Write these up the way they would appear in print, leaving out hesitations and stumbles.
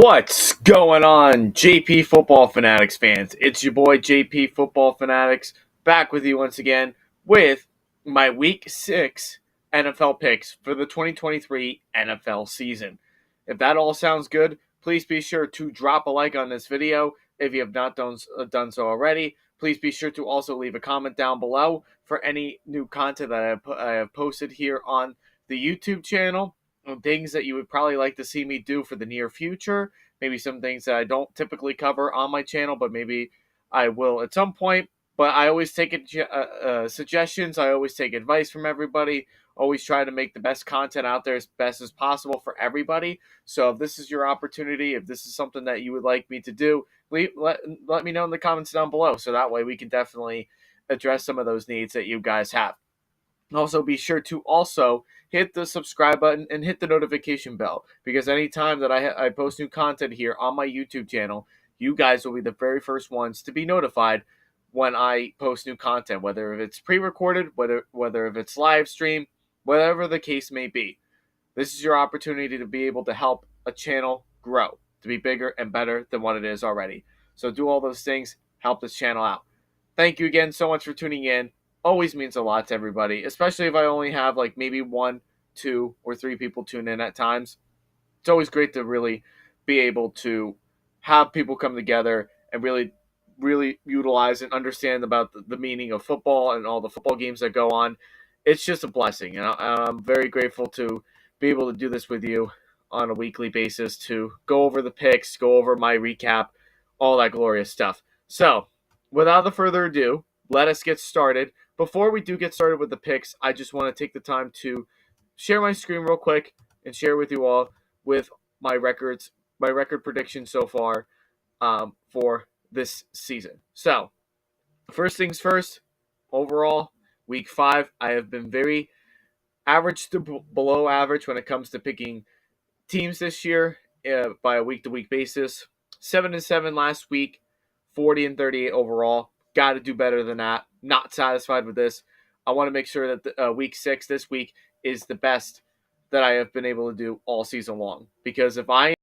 What's going on, JP Football Fanatics fans? It's your boy JP Football Fanatics back with you once again with my Week 6 NFL picks for the 2023 NFL season. If that all sounds good, please be sure to drop a like on this video. If you have not done so already, please be sure to also leave a comment down below for any new content that I have posted here on the YouTube channel. Things that you would probably like to see me do for the near future. Maybe some things that I don't typically cover on my channel, but maybe I will at some point. But I always take suggestions. I always take advice from everybody. Always try to make the best content out there as best as possible for everybody. So if this is your opportunity, if this is something that you would like me to do, let me know in the comments down below. So that way we can definitely address some of those needs that you guys have. Also, be sure to also hit the subscribe button and hit the notification bell, because anytime that I post new content here on my YouTube channel, you guys will be the very first ones to be notified when I post new content, whether if it's pre-recorded, whether if it's live stream, whatever the case may be. This is your opportunity to be able to help a channel grow, to be bigger and better than what it is already. So do all those things, help this channel out. Thank you again so much for tuning in. Always means a lot to everybody, especially if I only have like maybe 1, 2, or 3 people tune in at times. It's always great to really be able to have people come together and really utilize and understand about the meaning of football and all the football games that go on. It's just a blessing, and I'm very grateful to be able to do this with you on a weekly basis, to go over the picks, go over my recap, all that glorious stuff. So, without further ado, let us get started. Before we do get started with the picks, I just want to take the time to share my screen real quick and share with you all with my record prediction so far for this season. So, first things first, overall, week 5, I have been very average to below average when it comes to picking teams this year by a week-to-week basis. 7-7 last week, 40-38 overall. Got to do better than that. Not satisfied with this. I want to make sure that week 6 this week is the best that I have been able to do all season long. Because if I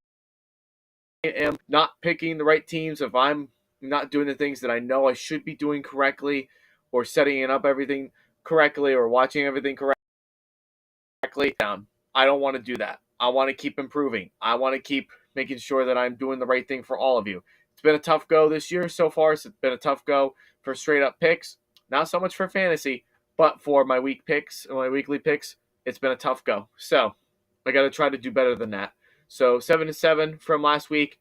am not picking the right teams, if I'm not doing the things that I know I should be doing correctly, or setting up everything correctly, or watching everything correctly, I don't want to do that. I want to keep improving. I want to keep making sure that I'm doing the right thing for all of you. It's been a tough go this year so far. It's been a tough go for straight up picks. Not so much for fantasy, but for my weekly picks, it's been a tough go. So I got to try to do better than that. So 7-7 from last week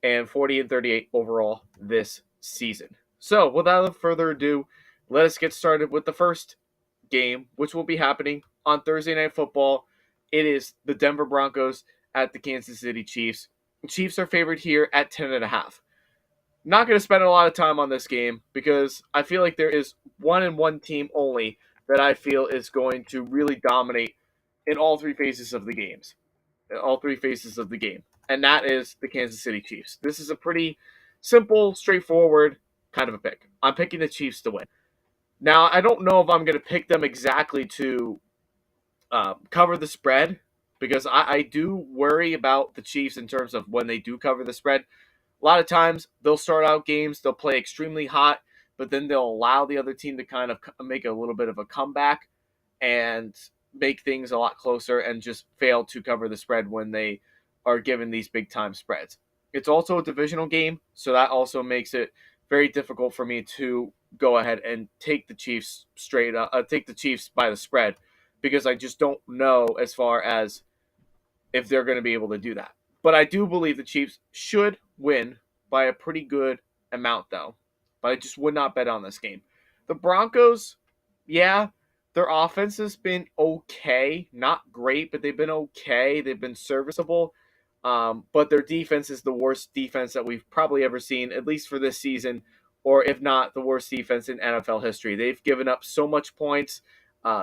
and 40-38 overall this season. So without further ado, let us get started with the first game, which will be happening on Thursday Night Football. It is the Denver Broncos at the Kansas City Chiefs. The Chiefs are favored here at 10.5. Not going to spend a lot of time on this game because I feel like there is one team only that I feel is going to really dominate in all 3 phases of the games. And that is the Kansas City Chiefs. This is a pretty simple, straightforward kind of a pick. I'm picking the Chiefs to win. Now, I don't know if I'm going to pick them exactly to cover the spread, because I do worry about the Chiefs in terms of when they do cover the spread. A lot of times they'll start out games, they'll play extremely hot, but then they'll allow the other team to kind of make a little bit of a comeback and make things a lot closer and just fail to cover the spread when they are given these big time spreads. It's also a divisional game, so that also makes it very difficult for me to go ahead and take the Chiefs take the Chiefs by the spread, because I just don't know as far as if they're going to be able to do that. But I do believe the Chiefs should win by a pretty good amount, though. But I just would not bet on this game. The Broncos, yeah, their offense has been okay. Not great, but they've been okay. They've been serviceable. But their defense is the worst defense that we've probably ever seen, at least for this season, or if not, the worst defense in NFL history. They've given up so much points.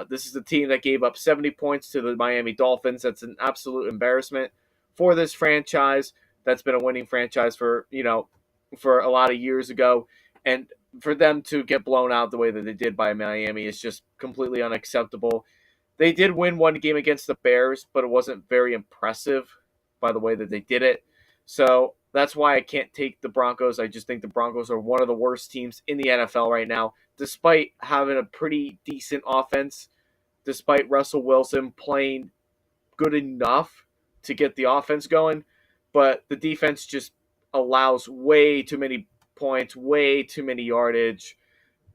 This is the team that gave up 70 points to the Miami Dolphins. That's an absolute embarrassment for this franchise. That's been a winning franchise for a lot of years ago. And for them to get blown out the way that they did by Miami is just completely unacceptable. They did win one game against the Bears, but it wasn't very impressive by the way that they did it. So that's why I can't take the Broncos. I just think the Broncos are one of the worst teams in the NFL right now, despite having a pretty decent offense, despite Russell Wilson playing good enough to get the offense going. But the defense just allows way too many points, way too many yardage.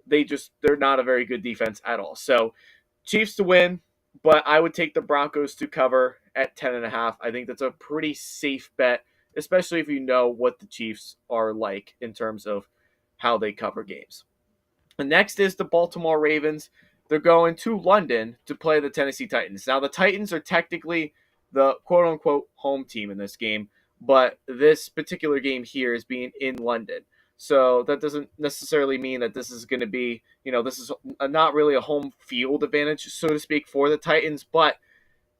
They're not a very good defense at all. So Chiefs to win, but I would take the Broncos to cover at 10.5. I think that's a pretty safe bet, especially if you know what the Chiefs are like in terms of how they cover games. The next is the Baltimore Ravens. They're going to London to play the Tennessee Titans. Now, the Titans are technically the quote unquote home team in this game, but this particular game here is being in London. So that doesn't necessarily mean that this is going to be, this is not really a home field advantage, so to speak, for the Titans, but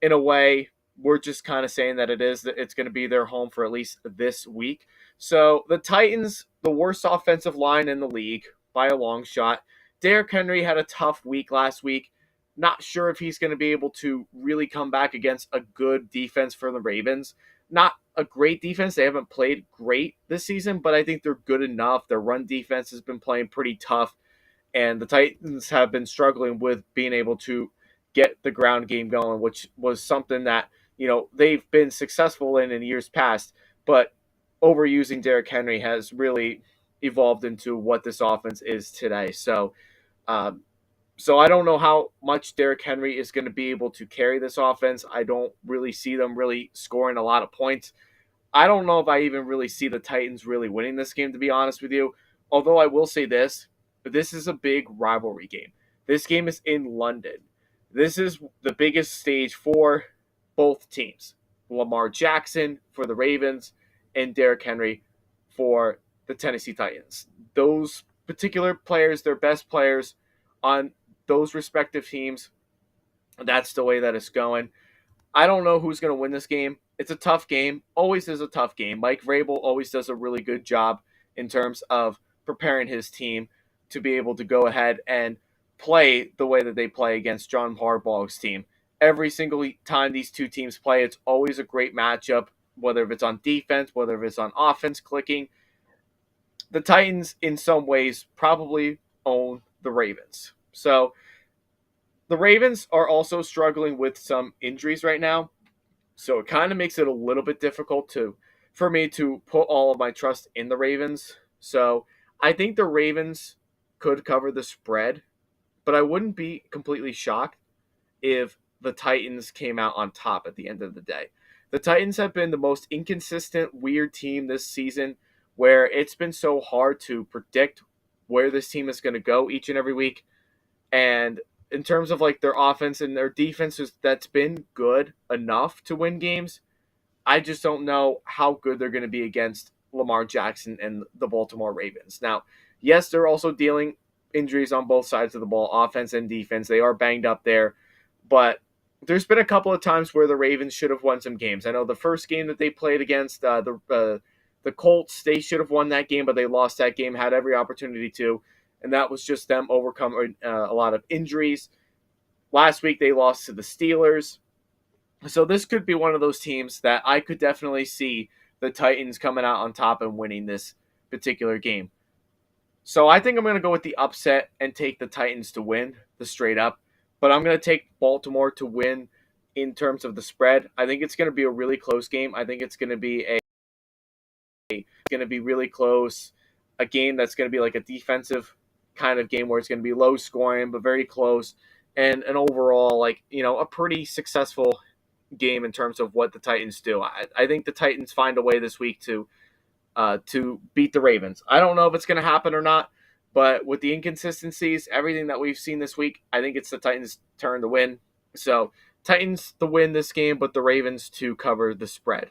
in a way, we're just kind of saying that it's going to be their home for at least this week. So the Titans, the worst offensive line in the league by a long shot. Derrick Henry had a tough week last week. Not sure if he's going to be able to really come back against a good defense for the Ravens. Not a great defense. They haven't played great this season, but I think they're good enough. Their run defense has been playing pretty tough, and the Titans have been struggling with being able to get the ground game going, which was something that they've been successful in years past. But overusing Derrick Henry has really evolved into what this offense is today. Um, so I don't know how much Derrick Henry is going to be able to carry this offense. I don't really see them really scoring a lot of points. I don't know if I even really see the Titans really winning this game, to be honest with you. Although I will say this is a big rivalry game. This game is in London. This is the biggest stage for both teams. Lamar Jackson for the Ravens and Derrick Henry for the Tennessee Titans. Those particular players, their best players on those respective teams, that's the way that it's going. I don't know who's going to win this game. It's a tough game. Always is a tough game. Mike Vrabel always does a really good job in terms of preparing his team to be able to go ahead and play the way that they play against John Harbaugh's team. Every single time these two teams play, it's always a great matchup, whether if it's on defense, whether if it's on offense clicking. The Titans, in some ways, probably own the Ravens. So the Ravens are also struggling with some injuries right now. So it kind of makes it a little bit difficult for me to put all of my trust in the Ravens. So I think the Ravens could cover the spread, but I wouldn't be completely shocked if the Titans came out on top at the end of the day. The Titans have been the most inconsistent, weird team this season, where it's been so hard to predict where this team is going to go each and every week. And in terms of like their offense and their defense, that's been good enough to win games. I just don't know how good they're going to be against Lamar Jackson and the Baltimore Ravens. Now, yes, they're also dealing injuries on both sides of the ball, offense and defense. They are banged up there, but there's been a couple of times where the Ravens should have won some games. I know the first game that they played against the Colts, they should have won that game, but they lost that game, had every opportunity to, and that was just them overcoming a lot of injuries. Last week, they lost to the Steelers. So this could be one of those teams that I could definitely see the Titans coming out on top and winning this particular game. So I think I'm going to go with the upset and take the Titans to win, the straight up. But I'm going to take Baltimore to win in terms of the spread. I think it's going to be a really close game. I think it's going to be really close. A game that's going to be like a defensive kind of game where it's going to be low scoring but very close, and an overall a pretty successful game in terms of what the Titans do. I think the Titans find a way this week to beat the Ravens. I don't know if it's going to happen or not, but with the inconsistencies, everything that we've seen this week, I think it's the Titans' turn to win. So Titans to win this game, but the Ravens to cover the spread.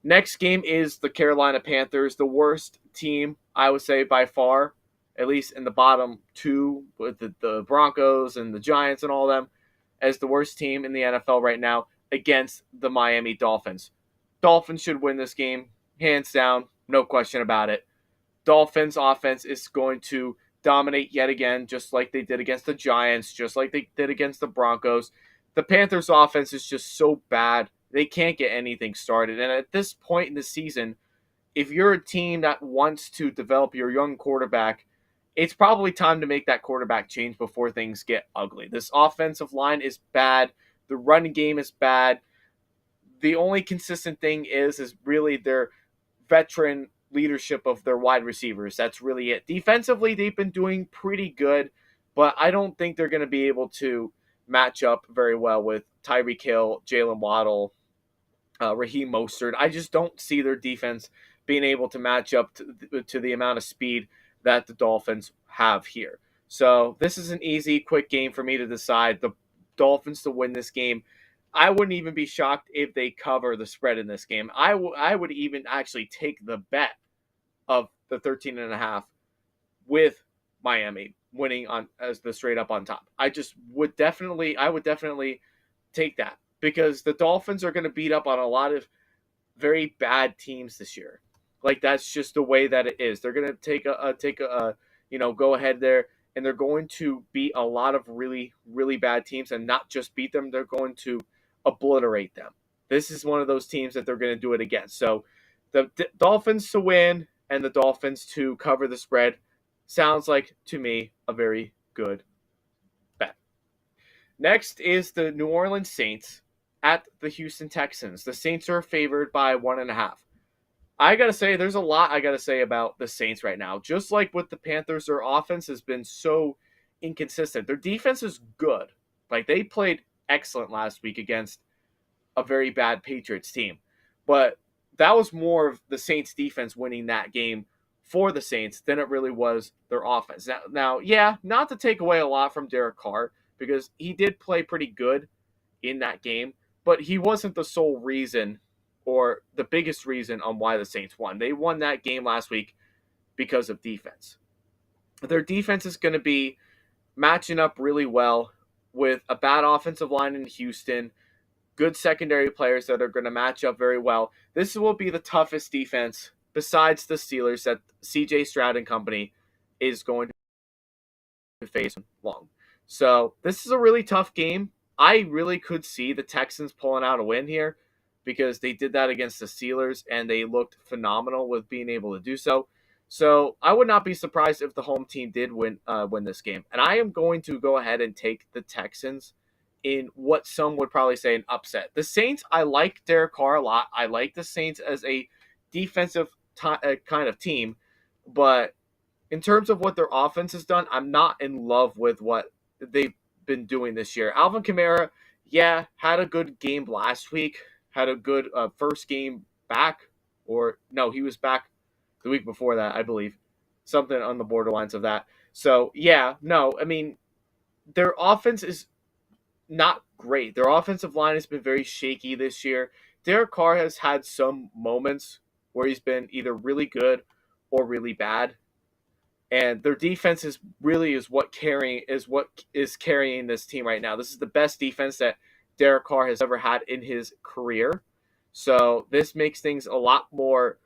Next game is the Carolina Panthers, the worst team, I would say, by far, at least in the bottom two, with the Broncos and the Giants and all of them, as the worst team in the NFL right now against the Miami Dolphins. Dolphins should win this game, hands down, no question about it. Dolphins offense is going to dominate yet again, just like they did against the Giants, just like they did against the Broncos. The Panthers offense is just so bad They can't get anything started. And at this point in the season, if you're a team that wants to develop your young quarterback, it's probably time to make that quarterback change before things get ugly. This offensive line is bad. The running game is bad. The only consistent thing is really their veteran leadership of their wide receivers. That's really it. Defensively, they've been doing pretty good, but I don't think they're going to be able to match up very well with Tyreek Hill, Jalen Waddle, Raheem Mostert. I just don't see their defense being able to match up to the amount of speed that the Dolphins have here. So this is an easy, quick game for me to decide the Dolphins to win this game. I wouldn't even be shocked if they cover the spread in this game. I would even actually take the bet of the 13.5 with Miami winning on as the straight up on top. I would definitely take that because the Dolphins are going to beat up on a lot of very bad teams this year. Like that's just the way that it is. They're going to take a go ahead there, and they're going to beat a lot of really really bad teams, and not just beat them. They're going to obliterate them. This is one of those teams that they're going to do it against. So the Dolphins to win and the Dolphins to cover the spread sounds like to me a very good bet. Next is the New Orleans Saints at the Houston Texans. The Saints are favored by 1.5. I gotta say, there's a lot I gotta say about the Saints right now. Just like with the Panthers, their offense has been so inconsistent. Their defense is good. Like they played excellent last week against a very bad Patriots team. But that was more of the Saints defense winning that game for the Saints than it really was their offense. Now, yeah, not to take away a lot from Derek Carr because he did play pretty good in that game, but he wasn't the sole reason or the biggest reason on why the Saints won. They won that game last week because of defense. Their defense is going to be matching up really well with a bad offensive line in Houston, good secondary players that are going to match up very well. This will be the toughest defense besides the Steelers that CJ Stroud and company is going to face long. So this is a really tough game. I really could see the Texans pulling out a win here because they did that against the Steelers and they looked phenomenal with being able to do so. So I would not be surprised if the home team did win this game. And I am going to go ahead and take the Texans in what some would probably say an upset. The Saints, I like Derek Carr a lot. I like the Saints as a defensive kind of team. But in terms of what their offense has done, I'm not in love with what they've been doing this year. Alvin Kamara, yeah, had a good game last week. Had a good first game back. Or, no, he was back the week before that, I believe. Something on the borderlines of that. So, yeah, no, I mean, their offense is not great. Their offensive line has been very shaky this year. Derek Carr has had some moments where he's been either really good or really bad. And their defense is what is carrying this team right now. This is the best defense that Derek Carr has ever had in his career. So this makes things a lot more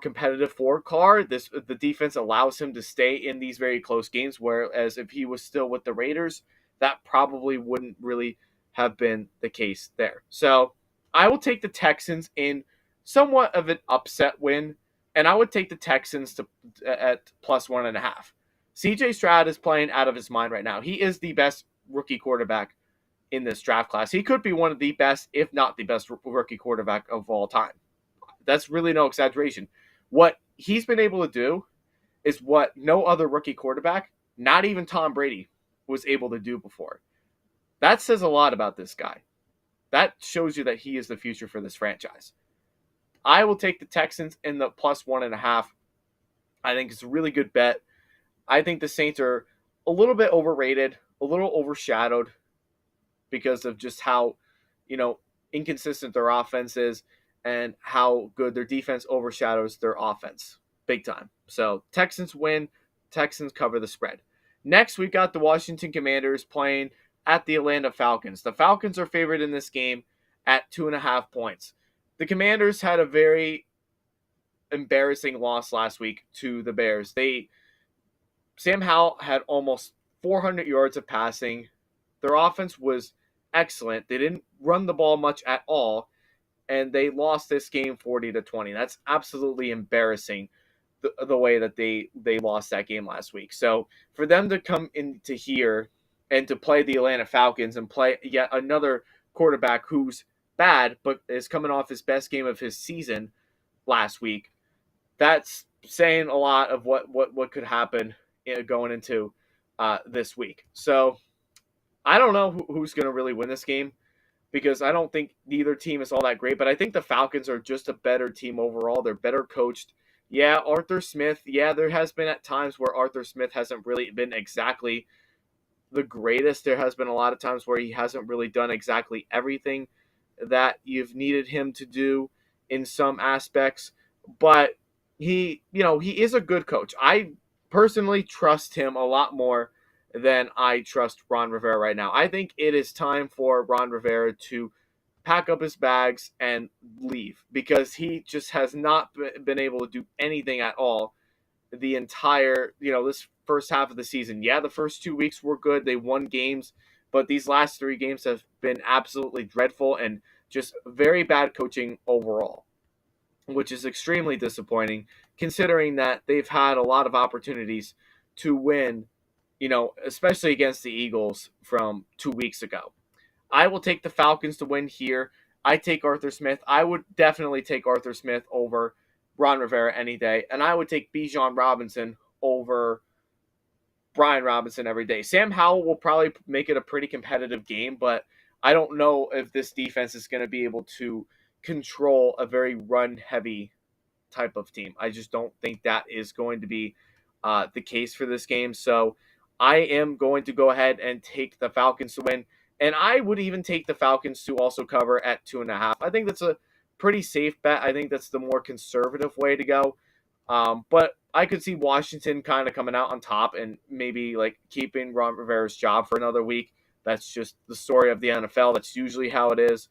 competitive for Carr. The defense allows him to stay in these very close games, whereas if he was still with the Raiders, that probably wouldn't really have been the case there. So I will take the Texans in somewhat of an upset win, and I would take the Texans at plus 1.5. CJ Stroud is playing out of his mind right now. He is the best rookie quarterback in this draft class. He could be one of the best, if not the best rookie quarterback of all time. That's really no exaggeration. What he's been able to do is what no other rookie quarterback, not even Tom Brady, was able to do before. That says a lot about this guy. That shows you that he is the future for this franchise. I will take the Texans in the plus 1.5. I think it's a really good bet. I think the Saints are a little bit overrated, a little overshadowed because of just how, inconsistent their offense is and how good their defense overshadows their offense big time. So Texans win, Texans cover the spread. Next, we've got the Washington Commanders playing at the Atlanta Falcons. The Falcons are favored in this game at 2.5 points. The Commanders had a very embarrassing loss last week to the Bears. Sam Howell had almost 400 yards of passing. Their offense was excellent. They didn't run the ball much at all, and they lost this game 40-20. That's absolutely embarrassing, the way that they lost that game last week. So for them to come into here and to play the Atlanta Falcons and play yet another quarterback who's bad but is coming off his best game of his season last week, that's saying a lot of what could happen going into this week. So I don't know who's going to really win this game because I don't think neither team is all that great. But I think the Falcons are just a better team overall. They're better coached. Yeah, Arthur Smith. Yeah, there has been at times where Arthur Smith hasn't really been exactly the greatest. There has been a lot of times where he hasn't really done exactly everything that you've needed him to do in some aspects. But he is a good coach. I personally trust him a lot more than I trust Ron Rivera right now. I think it is time for Ron Rivera to pack up his bags and leave because he just has not been able to do anything at all the entire, this first half of the season. Yeah, the first 2 weeks were good. They won games, but these last 3 games have been absolutely dreadful and just very bad coaching overall, which is extremely disappointing considering that they've had a lot of opportunities to win, especially against the Eagles from 2 weeks ago. I will take the Falcons to win here. I take Arthur Smith. I would definitely take Arthur Smith over Ron Rivera any day. And I would take Bijan Robinson over Brian Robinson every day. Sam Howell will probably make it a pretty competitive game, but I don't know if this defense is going to be able to control a very run-heavy type of team. I just don't think that is going to be the case for this game. So I am going to go ahead and take the Falcons to win. And I would even take the Falcons to also cover at 2.5. I think that's a pretty safe bet. I think that's the more conservative way to go. But I could see Washington kind of coming out on top and maybe like keeping Ron Rivera's job for another week. That's just the story of the NFL. That's usually how it is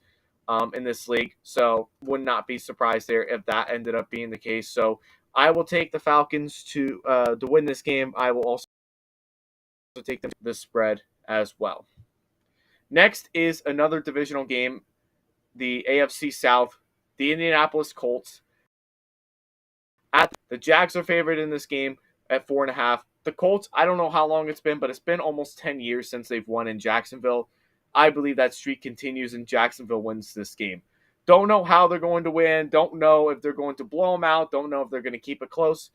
in this league. So would not be surprised there if that ended up being the case. So I will take the Falcons to win this game. I will also take them to the spread as well. Next is another divisional game, the AFC South, the Indianapolis Colts. The Jags are favored in this game at 4.5. The Colts, I don't know how long it's been, but it's been almost 10 years since they've won in Jacksonville. I believe that streak continues and Jacksonville wins this game. Don't know how they're going to win. Don't know if they're going to blow them out. Don't know if they're going to keep it close.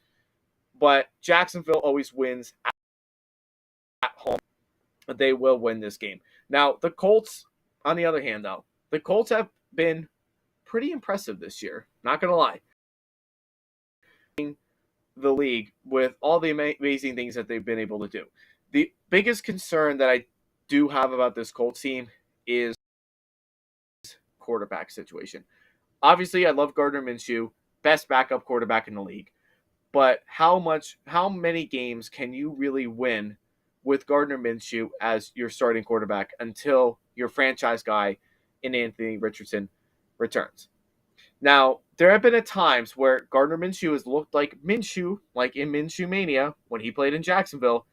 But Jacksonville always wins at home. They will win this game. Now, the Colts, on the other hand, though, the Colts have been pretty impressive this year. Not going to lie. The league with all the amazing things that they've been able to do. The biggest concern that I do have about this Colts team is quarterback situation. Obviously, I love Gardner Minshew, best backup quarterback in the league. But how many games can you really win with Gardner Minshew as your starting quarterback until your franchise guy in Anthony Richardson returns? Now, there have been times where Gardner Minshew has looked like Minshew, like in Minshew Mania when he played in Jacksonville,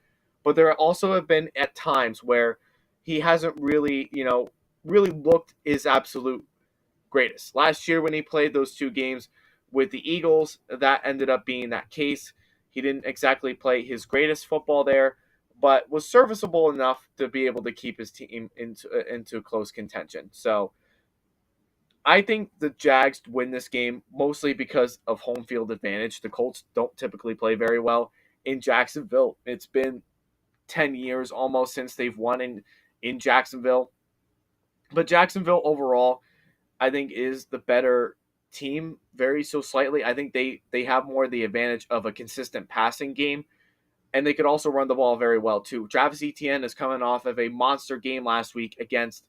but there also have been at times where he hasn't really, really looked his absolute greatest. Last year when he played those 2 games with the Eagles, that ended up being that case. He didn't exactly play his greatest football there, but was serviceable enough to be able to keep his team into close contention. So I think the Jags win this game mostly because of home field advantage. The Colts don't typically play very well in Jacksonville. It's been 10 years almost since they've won in Jacksonville. But Jacksonville overall, I think, is the better team very so slightly. I think they have more the advantage of a consistent passing game, and they could also run the ball very well too. Travis Etienne is coming off of a monster game last week against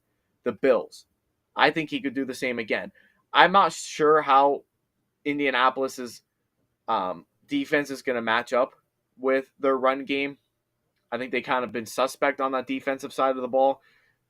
the Bills. I think he could do the same again. I'm not sure how Indianapolis's defense is going to match up with their run game. I think they kind of been suspect on that defensive side of the ball,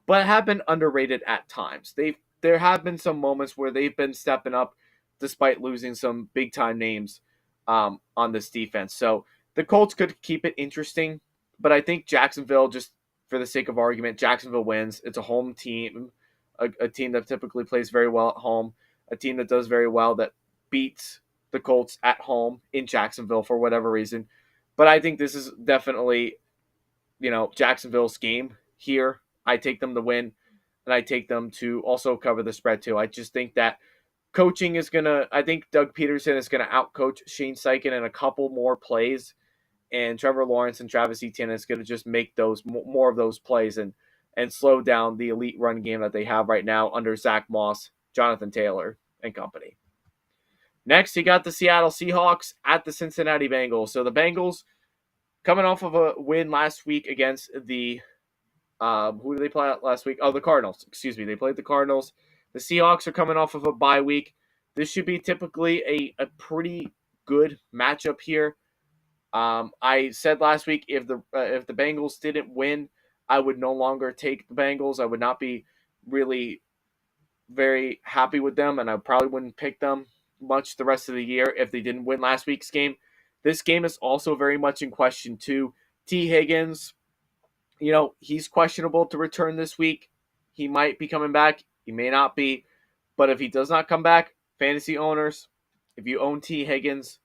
but have been underrated at times. There have been some moments where they've been stepping up despite losing some big time names on this defense. So the Colts could keep it interesting, but I think Jacksonville just for the sake of argument, Jacksonville wins. It's a home team, a team that typically plays very well at home, a team that does very well that beats the Colts at home in Jacksonville for whatever reason. But I think this is definitely, Jacksonville's game here. I take them to win, and I take them to also cover the spread too. I just think that coaching is I think Doug Peterson is gonna outcoach Shane Steichen in a couple more plays, and Trevor Lawrence and Travis Etienne is gonna just make those more of those plays and slow down the elite run game that they have right now under Zach Moss, Jonathan Taylor, and company. Next, you got the Seattle Seahawks at the Cincinnati Bengals. So the Bengals coming off of a win last week against the who did they play last week? Oh, the Cardinals. Excuse me. They played the Cardinals. The Seahawks are coming off of a bye week. This should be typically a pretty good matchup here. I said last week if the Bengals didn't win, I would no longer take the Bengals. I would not be really very happy with them, and I probably wouldn't pick them much the rest of the year if they didn't win last week's game. This game is also very much in question too. T. Higgins, he's questionable to return this week. He might be coming back. He may not be. But if he does not come back, fantasy owners, if you own T. Higgins,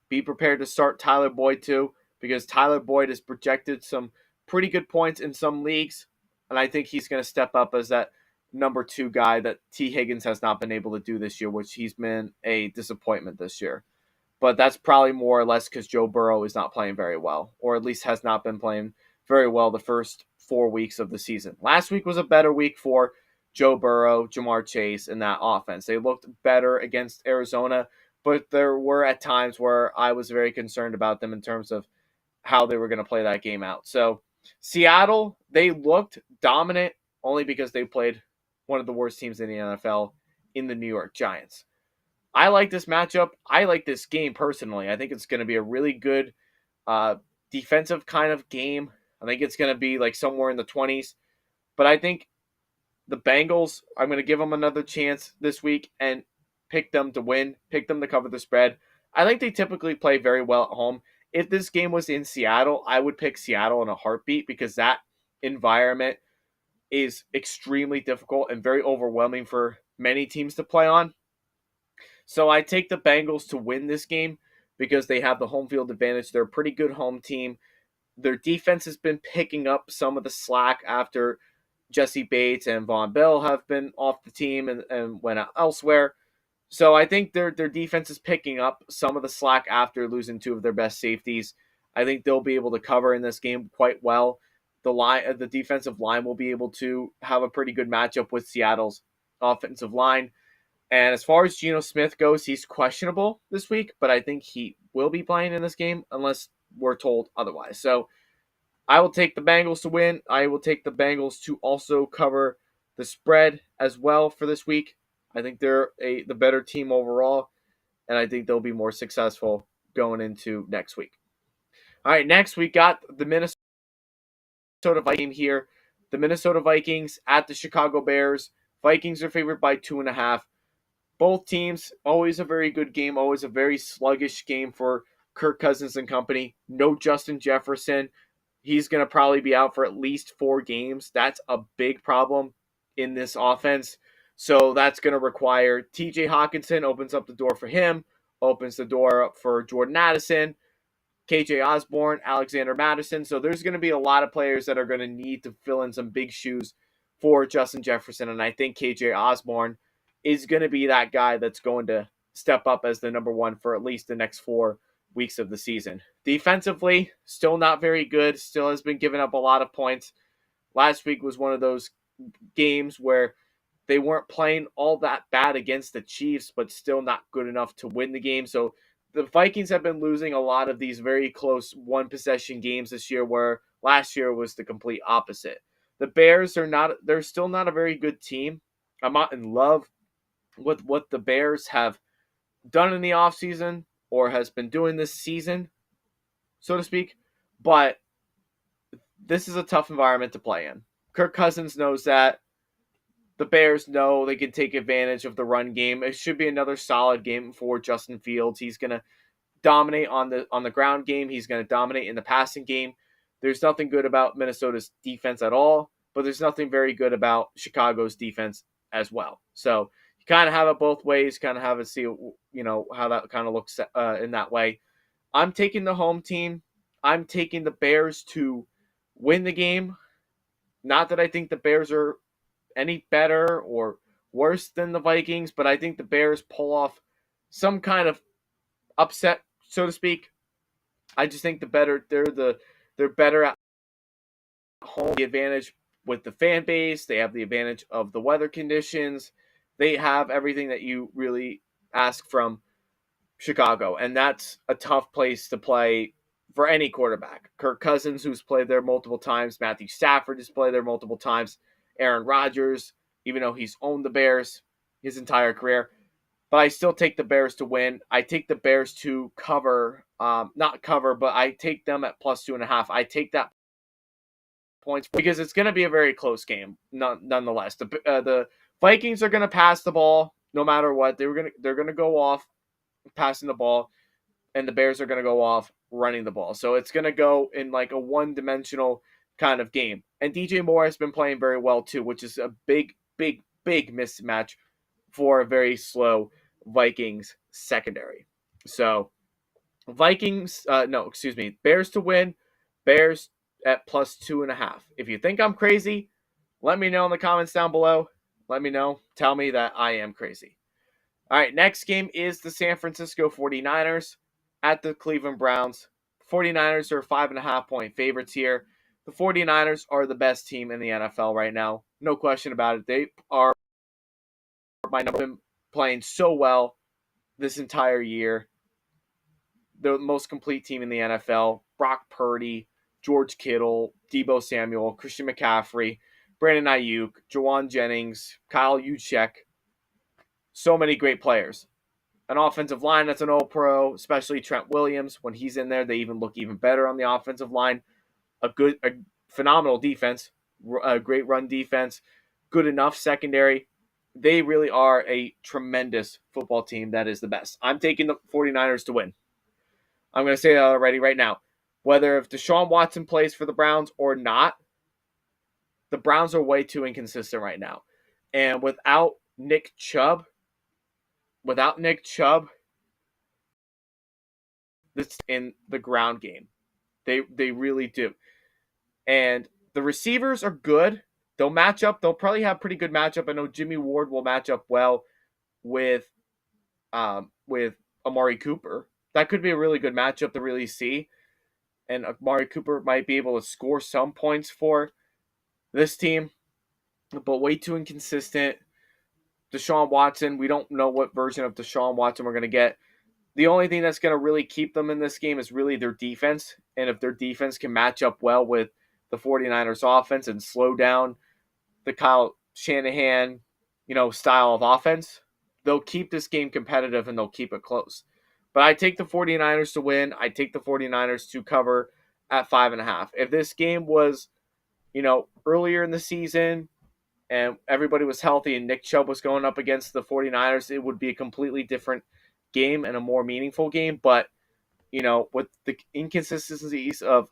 be prepared to start Tyler Boyd too, because Tyler Boyd has projected some pretty good points in some leagues, and I think he's going to step up as that number 2 guy that T. Higgins has not been able to do this year, which he's been a disappointment this year. But that's probably more or less because Joe Burrow is not playing very well, or at least has not been playing very well the first 4 weeks of the season. Last week was a better week for Joe Burrow, Jamar Chase, and that offense. They looked better against Arizona, but there were at times where I was very concerned about them in terms of how they were going to play that game out. So Seattle, they looked dominant only because they played one of the worst teams in the NFL in the New York Giants. I like this matchup. I like this game personally. I think it's going to be a really good defensive kind of game. I think it's going to be like somewhere in the 20s. But I think the Bengals, I'm going to give them another chance this week and pick them to win, pick them to cover the spread. I think they typically play very well at home. If this game was in Seattle, I would pick Seattle in a heartbeat because that environment is extremely difficult and very overwhelming for many teams to play on. So I take the Bengals to win this game because they have the home field advantage. They're a pretty good home team. Their defense has been picking up some of the slack after Jesse Bates and Von Bell have been off the team and went out elsewhere. So I think their defense is picking up some of the slack after losing 2 of their best safeties. I think they'll be able to cover in this game quite well. The defensive line will be able to have a pretty good matchup with Seattle's offensive line. And as far as Geno Smith goes, he's questionable this week, but I think he will be playing in this game unless we're told otherwise. So I will take the Bengals to win. I will take the Bengals to also cover the spread as well for this week. I think they're the better team overall, and I think they'll be more successful going into next week. All right, next we got the Minnesota Vikings here. The Minnesota Vikings at the Chicago Bears. Vikings are favored by 2.5. Both teams, always a very good game, always a very sluggish game for Kirk Cousins and company. No Justin Jefferson. He's going to probably be out for at least 4 games. That's a big problem in this offense. So that's going to require TJ Hawkinson opens up the door for him, opens the door up for Jordan Addison, KJ Osborne, Alexander Madison. So there's going to be a lot of players that are going to need to fill in some big shoes for Justin Jefferson. And I think KJ Osborne is going to be that guy that's going to step up as the number 1 for at least the next 4 weeks of the season. Defensively, still not very good. Still has been giving up a lot of points. Last week was one of those games where they weren't playing all that bad against the Chiefs, but still not good enough to win the game. So the Vikings have been losing a lot of these very close one-possession games this year, where last year was the complete opposite. The Bears they're still not a very good team. I'm not in love with what the Bears have done in the offseason or has been doing this season, so to speak. But this is a tough environment to play in. Kirk Cousins knows that. The Bears know they can take advantage of the run game. It should be another solid game for Justin Fields. He's going to dominate on the ground game. He's going to dominate in the passing game. There's nothing good about Minnesota's defense at all, but there's nothing very good about Chicago's defense as well. So you kind of have it both ways, kind of have it see, how that kind of looks in that way. I'm taking the home team. I'm taking the Bears to win the game. Not that I think the Bears are any better or worse than the Vikings, but I think the Bears pull off some kind of upset, so to speak. I just think they're better at home. The advantage with the fan base, they have the advantage of the weather conditions. They have everything that you really ask from Chicago, and that's a tough place to play for any quarterback. Kirk Cousins, who's played there multiple times, Matthew Stafford has played there multiple times, Aaron Rodgers, even though he's owned the Bears his entire career. But I still take the Bears to win. I take the Bears to cover, not cover, but I take them at +2.5. I take that points because it's going to be a very close game, nonetheless. The Vikings are going to pass the ball no matter what. They're going to go off passing the ball, and the Bears are going to go off running the ball. So it's going to go in like a one-dimensional kind of game. And DJ Moore has been playing very well too, which is a big mismatch for a very slow Vikings secondary. So Bears to win, Bears at +2.5. If you think I'm crazy, let me know in the comments down below. Let me know. Tell me that I am crazy. All right, next game is the San Francisco 49ers at the Cleveland Browns. 49ers are 5.5-point favorites here. The 49ers are the best team in the NFL right now. No question about it. They are playing so well this entire year. The most complete team in the NFL. Brock Purdy, George Kittle, Deebo Samuel, Christian McCaffrey, Brandon Ayuk, Jawan Jennings, Kyle Juszczyk. So many great players. An offensive line that's an all-pro, especially Trent Williams. When he's in there, they even look even better on the offensive line. A phenomenal defense, a great run defense, good enough secondary. They really are a tremendous football team that is the best. I'm taking the 49ers to win. I'm going to say that already right now. Whether if Deshaun Watson plays for the Browns or not, the Browns are way too inconsistent right now. And without Nick Chubb, that's in the ground game. They really do. And the receivers are good. They'll match up. They'll probably have pretty good matchup. I know Jimmy Ward will match up well with Amari Cooper. That could be a really good matchup to really see. And Amari Cooper might be able to score some points for this team, but way too inconsistent. Deshaun Watson, we don't know what version of Deshaun Watson we're going to get. The only thing that's going to really keep them in this game is really their defense. And if their defense can match up well with the 49ers offense and slow down the Kyle Shanahan, style of offense, they'll keep this game competitive and they'll keep it close. But I take the 49ers to win. I take the 49ers to cover at 5.5. If this game was, earlier in the season and everybody was healthy and Nick Chubb was going up against the 49ers, it would be a completely different game and a more meaningful game. But, with the inconsistencies of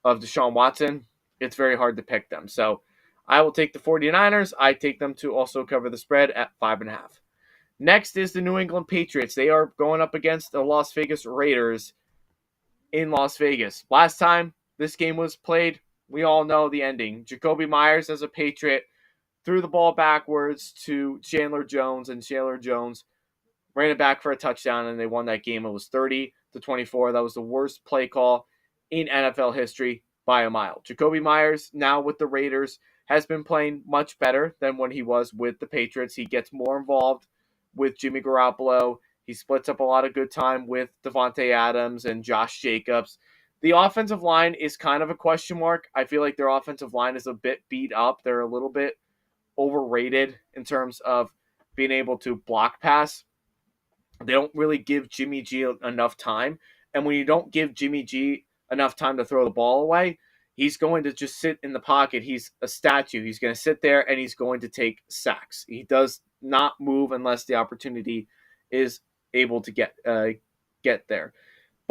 Deshaun Watson, it's very hard to pick them. So I will take the 49ers. I take them to also cover the spread at 5.5. Next is the New England Patriots. They are going up against the Las Vegas Raiders in Las Vegas. Last time this game was played, we all know the ending. Jacoby Myers, as a Patriot, threw the ball backwards to Chandler Jones, and Chandler Jones ran it back for a touchdown, and they won that game. It was 30-24. That was the worst play call in NFL history by a mile. Jacoby Myers, now with the Raiders, has been playing much better than when he was with the Patriots. He gets more involved with Jimmy Garoppolo. He splits up a lot of good time with Devontae Adams and Josh Jacobs. The offensive line is kind of a question mark. I feel like their offensive line is a bit beat up. They're a little bit overrated in terms of being able to block pass. They don't really give Jimmy G enough time. And when you don't give Jimmy G enough time to throw the ball away, he's going to just sit in the pocket. He's a statue. He's going to sit there and he's going to take sacks. He does not move unless the opportunity is able to get there.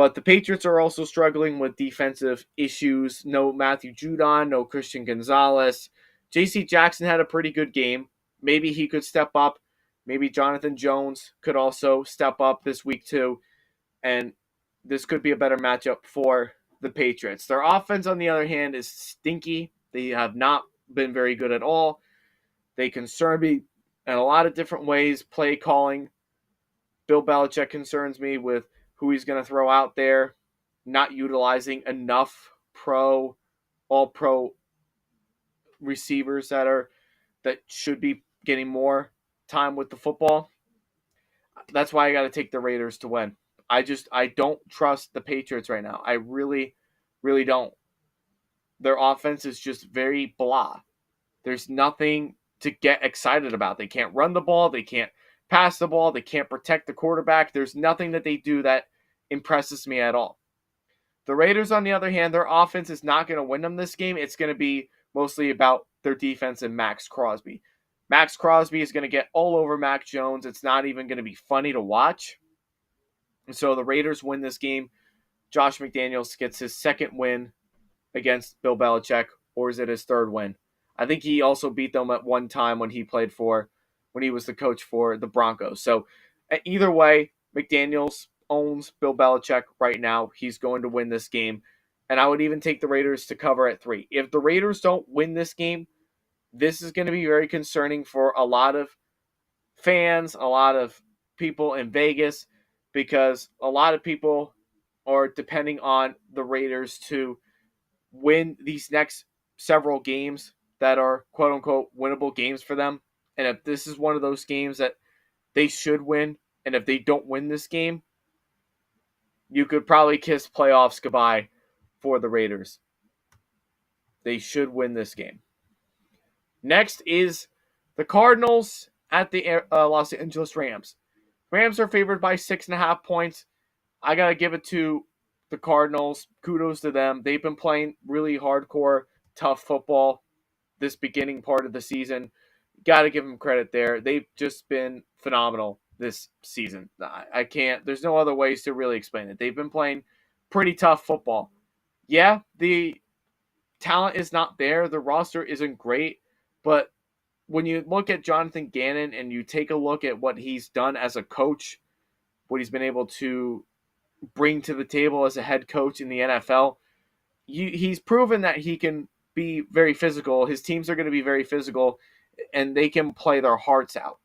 But the Patriots are also struggling with defensive issues. No Matthew Judon, no Christian Gonzalez. J.C. Jackson had a pretty good game. Maybe he could step up. Maybe Jonathan Jones could also step up this week too. And this could be a better matchup for the Patriots. Their offense, on the other hand, is stinky. They have not been very good at all. They concern me in a lot of different ways. Play calling. Bill Belichick concerns me with who he's going to throw out there, not utilizing enough all pro receivers that should be getting more time with the football. That's why I got to take the Raiders to win. I don't trust the Patriots right now. I really, really don't. Their offense is just very blah. There's nothing to get excited about. They can't run the ball. They can't pass the ball. They can't protect the quarterback. There's nothing that they do that impresses me at all. The Raiders, on the other hand, their offense is not going to win them this game. It's going to be mostly about their defense and Max Crosby. Max Crosby is going to get all over Mac Jones. It's not even going to be funny to watch. And so the Raiders win this game. Josh McDaniels gets his second win against Bill Belichick, or is it his third win? I think he also beat them at one time when he was the coach for the Broncos. So either way, McDaniels owns Bill Belichick right now. He's going to win this game. And I would even take the Raiders to cover at 3. If the Raiders don't win this game, this is going to be very concerning for a lot of fans, a lot of people in Vegas, because a lot of people are depending on the Raiders to win these next several games that are quote-unquote winnable games for them. And if this is one of those games that they should win, and if they don't win this game, you could probably kiss playoffs goodbye for the Raiders. They should win this game. Next is the Cardinals at the Los Angeles Rams. Rams are favored by 6.5 points. I got to give it to the Cardinals. Kudos to them. They've been playing really hardcore, tough football this beginning part of the season. Got to give them credit there. They've just been phenomenal this season. I can't, there's no other ways to really explain it. They've been playing pretty tough football. Yeah, the talent is not there. The roster isn't great. But when you look at Jonathan Gannon and you take a look at what he's done as a coach, what he's been able to bring to the table as a head coach in the NFL, he's proven that he can be very physical. His teams are going to be very physical, and they can play their hearts out.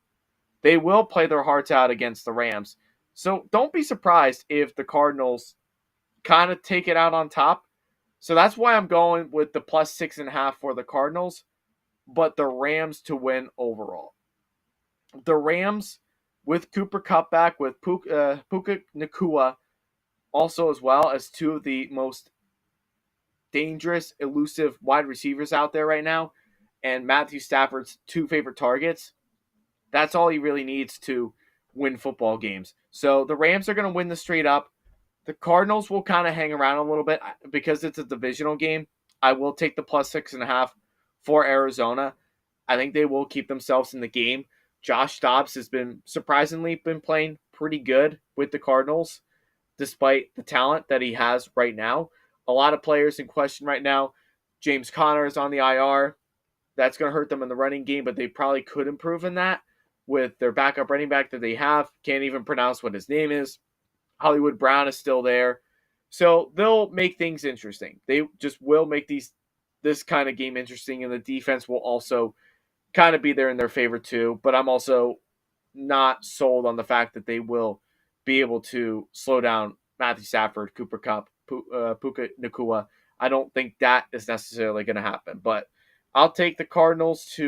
They will play their hearts out against the Rams. So don't be surprised if the Cardinals kind of take it out on top. So that's why I'm going with the plus 6.5 for the Cardinals, but the Rams to win overall. The Rams with Cooper Kupp back, with Puka Nacua also, as well as two of the most dangerous, elusive wide receivers out there right now, and Matthew Stafford's two favorite targets. That's all he really needs to win football games. So the Rams are going to win this straight up. The Cardinals will kind of hang around a little bit because it's a divisional game. I will take the plus 6.5 for Arizona. I think they will keep themselves in the game. Josh Dobbs has been surprisingly playing pretty good with the Cardinals, despite the talent that he has right now. A lot of players in question right now. James Conner is on the IR. That's going to hurt them in the running game, but they probably could improve in that with their backup running back that they have. Can't even pronounce what his name is. Hollywood Brown is still there. So they'll make things interesting. They just will make this kind of game interesting, and the defense will also kind of be there in their favor too. But I'm also not sold on the fact that they will be able to slow down Matthew Stafford, Cooper Kupp, Puka Nacua. I don't think that is necessarily going to happen. But I'll take the Cardinals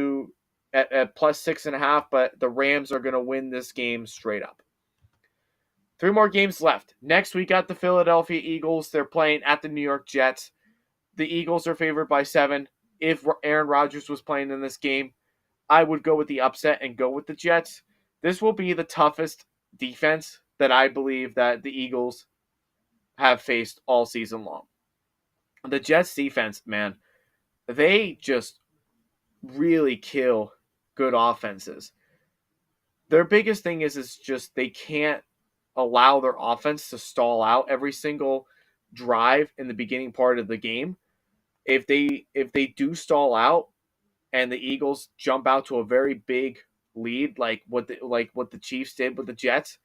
at plus 6.5, but the Rams are going to win this game straight up. 3 more games left. Next, we got the Philadelphia Eagles. They're playing at the New York Jets. The Eagles are favored by 7. If Aaron Rodgers was playing in this game, I would go with the upset and go with the Jets. This will be the toughest defense that I believe that the Eagles have faced all season long. The Jets defense, man, they just really kill good offenses. Their biggest thing is just they can't allow their offense to stall out every single drive in the beginning part of the game. If they do stall out and the Eagles jump out to a very big lead, like what the Chiefs did with the Jets,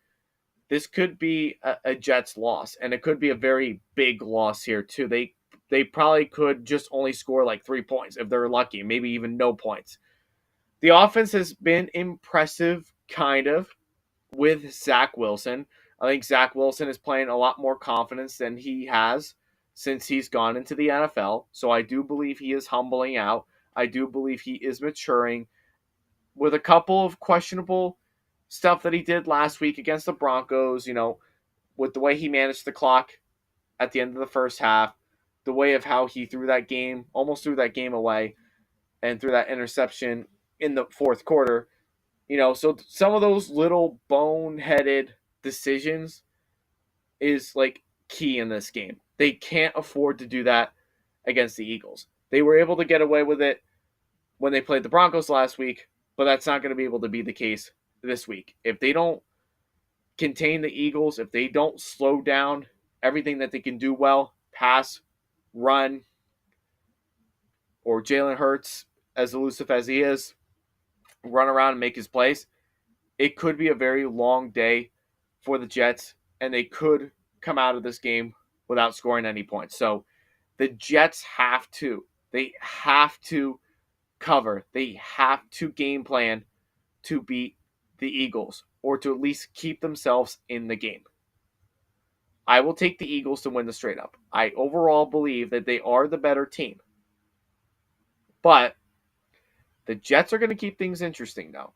this could be a Jets loss, and it could be a very big loss here too. They probably could just only score like 3 points if they're lucky, maybe even no points. The offense has been impressive, kind of, with Zach Wilson. I think Zach Wilson is playing a lot more confidence than he has since he's gone into the NFL. So I do believe he is humbling out. I do believe he is maturing with a couple of questionable stuff that he did last week against the Broncos, with the way he managed the clock at the end of the first half, the way of how he almost threw that game away and threw that interception in the fourth quarter. So some of those little boneheaded decisions is like key in this game. They can't afford to do that against the Eagles. They were able to get away with it when they played the Broncos last week, but that's not going to be able to be the case this week. If they don't contain the Eagles, if they don't slow down everything that they can do well, pass, run, or Jalen Hurts, as elusive as he is, run around and make his plays, it could be a very long day for the Jets, and they could come out of this game without scoring any points. So the Jets they have to cover. They have to game plan to beat the Eagles, or to at least keep themselves in the game. I will take the Eagles to win the straight up. I overall believe that they are the better team. But the Jets are going to keep things interesting, though.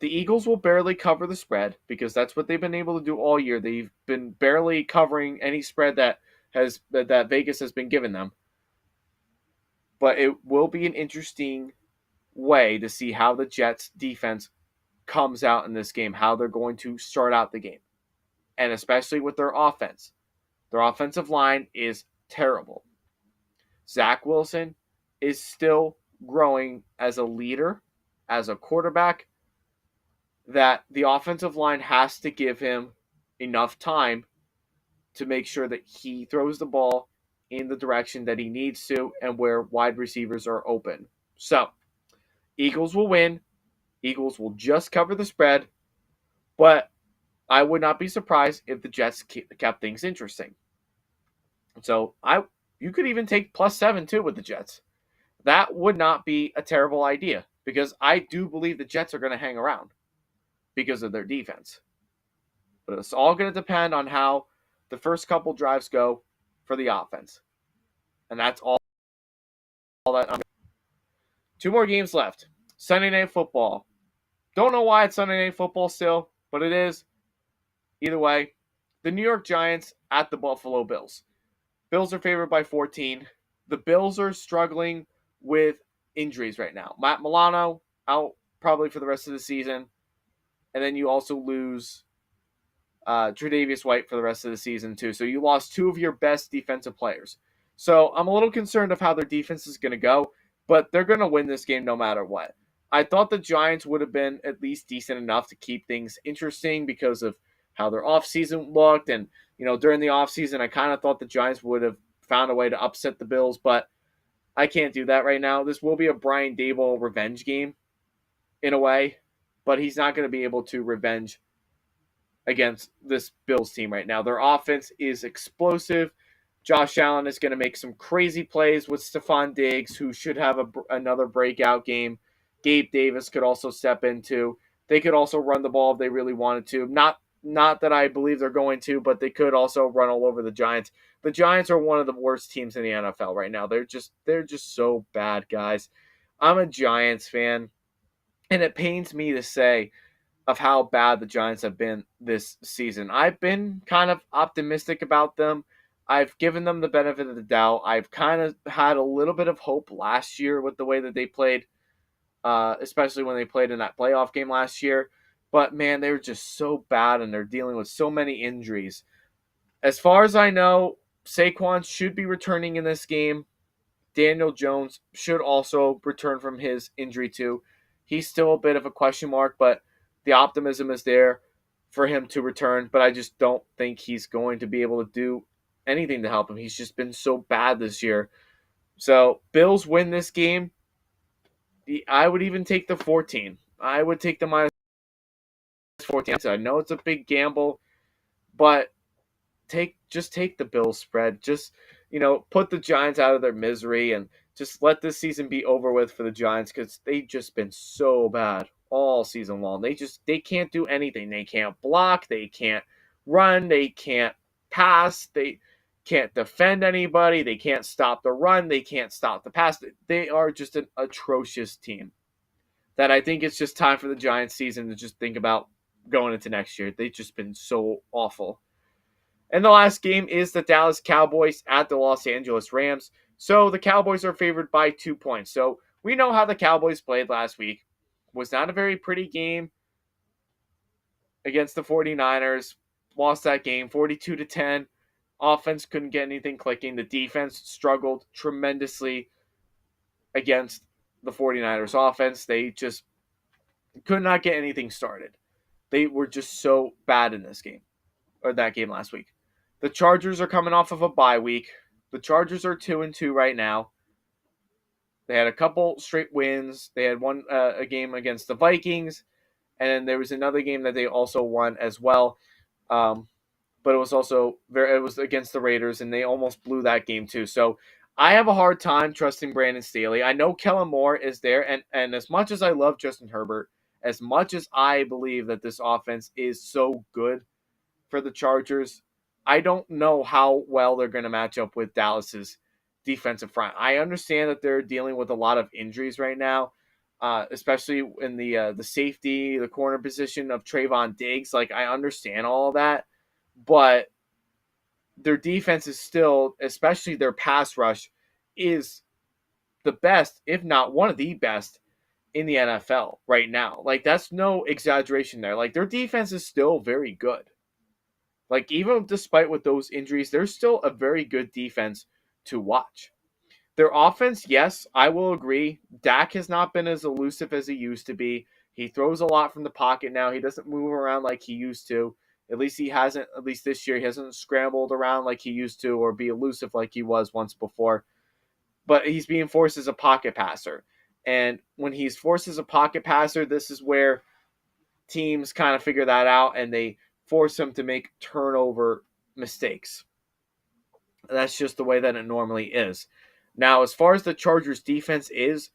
The Eagles will barely cover the spread because that's what they've been able to do all year. They've been barely covering any spread that Vegas has been giving them. But it will be an interesting way to see how the Jets defense comes out in this game, how they're going to start out the game. And especially with their offense. Their offensive line is terrible. Zach Wilson is still growing as a leader, as a quarterback, that the offensive line has to give him enough time to make sure that he throws the ball in the direction that he needs to and where wide receivers are open. So, Eagles will win. Eagles will just cover the spread, but I would not be surprised if the Jets kept things interesting. So, you could even take +7 too with the Jets. That would not be a terrible idea because I do believe the Jets are going to hang around because of their defense. But it's all going to depend on how the first couple drives go for the offense. And that's all that. 2 more games left. Sunday Night Football. Don't know why it's Sunday Night Football still, but it is. Either way, the New York Giants at the Buffalo Bills. Bills are favored by 14. The Bills are struggling with injuries right now. Matt Milano out probably for the rest of the season. And then you also lose Tre'Davious White for the rest of the season too. So you lost 2 of your best defensive players. So I'm a little concerned of how their defense is going to go, but they're going to win this game no matter what. I thought the Giants would have been at least decent enough to keep things interesting because of how their offseason looked. And, during the offseason, I kind of thought the Giants would have found a way to upset the Bills, but I can't do that right now. This will be a Brian Daboll revenge game in a way, but he's not going to be able to revenge against this Bills team right now. Their offense is explosive. Josh Allen is going to make some crazy plays with Stephon Diggs, who should have another breakout game. Gabe Davis could also step into. They could also run the ball if they really wanted to. Not that I believe they're going to, but they could also run all over the Giants. The Giants are one of the worst teams in the NFL right now. They're just so bad, guys. I'm a Giants fan, and it pains me to say of how bad the Giants have been this season. I've been kind of optimistic about them. I've given them the benefit of the doubt. I've kind of had a little bit of hope last year with the way that they played, especially when they played in that playoff game last year. But, man, they were just so bad, and they're dealing with so many injuries. As far as I know, Saquon should be returning in this game. Daniel Jones should also return from his injury too. He's still a bit of a question mark, but the optimism is there. for him to return, but I just don't think he's going to be able to do anything to help him. He's just been so bad this year. So, Bills win this game. I would even take the 14. I would take the minus 14. I know it's a big gamble, but take the Bills spread. Just put the Giants out of their misery and just let this season be over with for the Giants because they've just been so bad all season long. They can't do anything. They can't block. They can't run. They can't pass. They can't defend anybody. They can't stop the run. They can't stop the pass. They are just an atrocious team. That I think it's just time for the Giants season to just think about going into next year. They've just been so awful. And the last game is the Dallas Cowboys at the Los Angeles Rams. So the Cowboys are favored by 2 points. So we know how the Cowboys played last week. Was not a very pretty game against the 49ers. Lost that game 42-10. Offense couldn't get anything clicking. The defense struggled tremendously against the 49ers offense. They just could not get anything started. They were just so bad in this game, or that game last week. The Chargers are coming off of a bye week. The Chargers are 2-2 right now. They had a couple straight wins. They had one a game against the Vikings, and then there was another game that they also won as well. But it was against the Raiders, and they almost blew that game too. So I have a hard time trusting Brandon Staley. I know Kellen Moore is there, and as much as I love Justin Herbert, as much as I believe that this offense is so good for the Chargers, I don't know how well they're going to match up with Dallas's defensive front. I understand that they're dealing with a lot of injuries right now, especially in the safety, the corner position of Trayvon Diggs. Like, I understand all of that, but their defense is still, especially their pass rush, is the best, if not one of the best, in the NFL right now. Like, that's no exaggeration there. Like, their defense is still very good. Like, even despite with those injuries, they're still a very good defense to watch. Their offense, yes, I will agree. Dak has not been as elusive as he used to be. He throws a lot from the pocket now. He doesn't move around like he used to. At least this year, he hasn't scrambled around like he used to or be elusive like he was once before. But he's being forced as a pocket passer. And when he's forced as a pocket passer, this is where teams kind of figure that out and they force him to make turnover mistakes. That's just the way that it normally is. Now, as far as the Chargers defense is,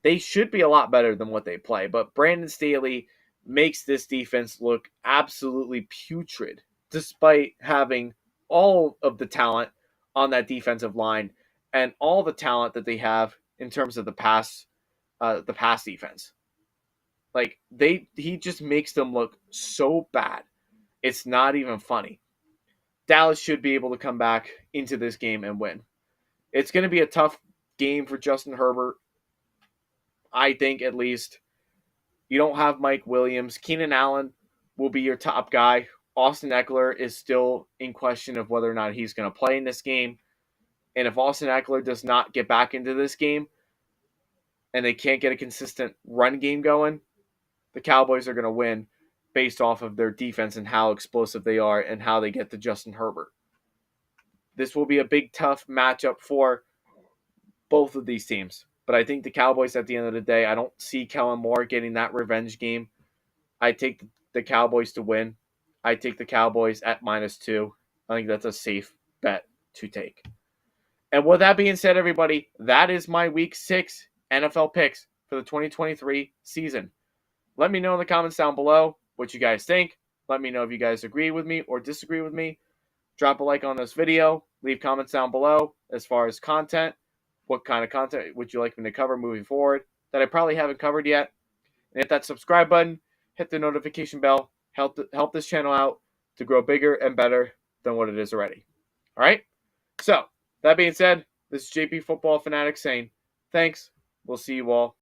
they should be a lot better than what they play. But Brandon Staley makes this defense look absolutely putrid, despite having all of the talent on that defensive line and all the talent that they have in terms of the pass defense. Like, he just makes them look so bad. It's not even funny. Dallas should be able to come back into this game and win. It's going to be a tough game for Justin Herbert, I think, at least. You don't have Mike Williams. Keenan Allen will be your top guy. Austin Eckler is still in question of whether or not he's going to play in this game. And if Austin Eckler does not get back into this game and they can't get a consistent run game going, the Cowboys are going to win based off of their defense and how explosive they are and how they get to Justin Herbert. This will be a big, tough matchup for both of these teams. But I think the Cowboys, at the end of the day, I don't see Kellen Moore getting that revenge game. I take the Cowboys to win. I take the Cowboys at -2. I think that's a safe bet to take. And with that being said, everybody, that is my Week 6 NFL picks for the 2023 season. Let me know in the comments down below what you guys think. Let me know if you guys agree with me or disagree with me. Drop a like on this video. Leave comments down below as far as content. What kind of content would you like me to cover moving forward that I probably haven't covered yet? And hit that subscribe button. Hit the notification bell. Help this channel out to grow bigger and better than what it is already. All right? So, that being said, this is JP Football Fanatics saying thanks. We'll see you all